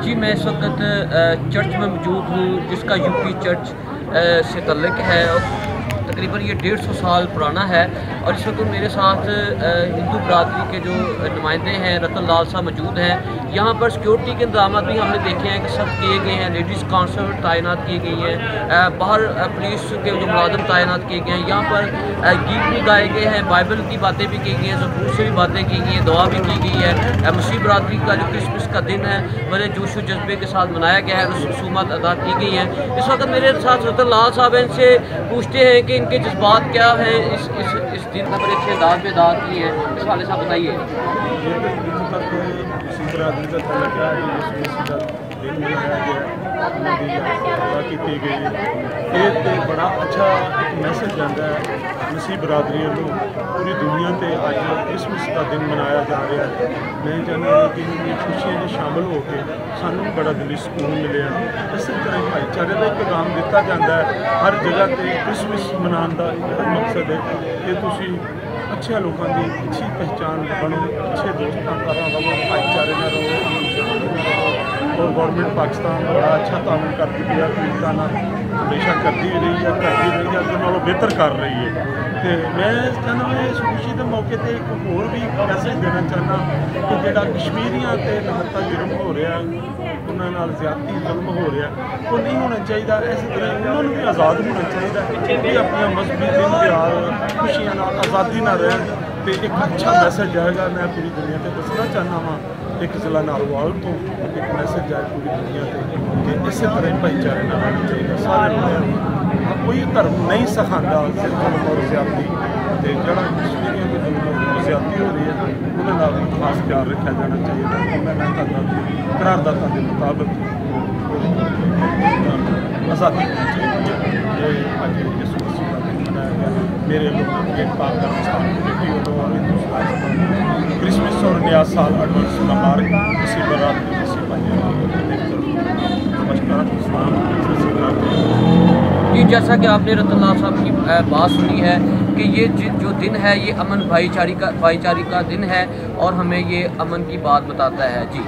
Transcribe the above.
जी मैं इस वक्त चर्च में मौजूद हूँ जिसका यूपी चर्च से तल्लुक़ है और तकरीबन ये 150 साल पुराना है। और इस वक्त मेरे साथ हिंदू बरादरी के जो नुमाइंदे हैं रतन लाल साहब मौजूद हैं। यहाँ पर सिक्योरिटी के इंतजाम भी हमने देखे हैं कि सब किए गए हैं। लेडीज़ कांस्टेबल तैनात की गई हैं, बाहर पुलिस के जो मुलाजिम तैनात किए गए हैं। यहाँ पर गीत भी गाए गए हैं, बाइबल की बातें भी की गई हैं, ज़बूर से भी बातें की गई हैं, दुआ भी की गई है। मसीह बरादरी का जो क्रिसमस का दिन है बड़े जोश व जज्बे के साथ मनाया गया है, रसूमात अदा की गई हैं। इस वक्त मेरे साथ रतन लाल साहब हैं, इनसे पूछते हैं कि इनके जज्बात क्या है इस दिन का। बड़े अच्छे अंदाज में अदा की है, इस वाले साहब बताइए। बरादरी का तल्लुक़ है, क्रिसमस का दिन मनाया गया की गई है। ये बड़ा अच्छा एक मैसेज आता है मसीह बरादरी को पूरी दुनिया से अज क्रिसमस का दिन मनाया जा रहा है। मैं चाहता हूँ कि इन खुशियों में शामिल होकर सानू बड़ा दिली सुकून मिले। इस तरह भाईचारे का पैगाम दिता जाता है हर जगह पर। क्रिसमस मनाने का मकसद है कि तुम अच्छे लोगों की अच्छी पहचान बनो, अच्छे दोस्तों का रहो, भाईचारे में रहो। और गवर्नमेंट पाकिस्तान बड़ा अच्छा ताउन करती है, पीड़िता हमेशा करती रही है, अगर नालों बेहतर कर रही है। तो मैं चाहता मैं इस खुशी के मौके पर एक होर भी मैसेज देना चाहना कि जोड़ा कश्मीरियों से नहत्ता जुर्म हो रहा, उन्होंने ज्यादती जुल्म हो रहा, वो नहीं होना चाहिए। इस तरह उन्होंने भी आज़ाद होना चाहिए भी अपने मजहबी दिन त्योहार खुशियां आज़ादी ना रहन। तो एक अच्छा मैसेज जाएगा। मैं पूरी दुनिया से दसना चाहना वा एक ज़िला नारोवाल तो एक मैसेज जाए पूरी दुनिया से कि इस तरह भाईचारे ना रहना चाहिए। सारे कोई धर्म नहीं सिखाता जुल्म और ज्यादती, तो जरा कश्मीरियों के जुल्म और ज्यादती हो रही है उन्होंने खास ख्याल रखा जाना चाहिए। मैं करारदादा के मुताबिक आज़ादी होनी चाहिए। ये अज क्रिसमस का दिन मनाया गया। मेरे लोग गेट पार क्रिसमस और नया साल एडवांस मुबारक। किसी बरादरी किसी जी जैसा कि आपने रतन लाल साहब की बात सुनी है कि ये जो दिन है ये अमन भाईचारे का दिन है और हमें ये अमन की बात बताता है। जी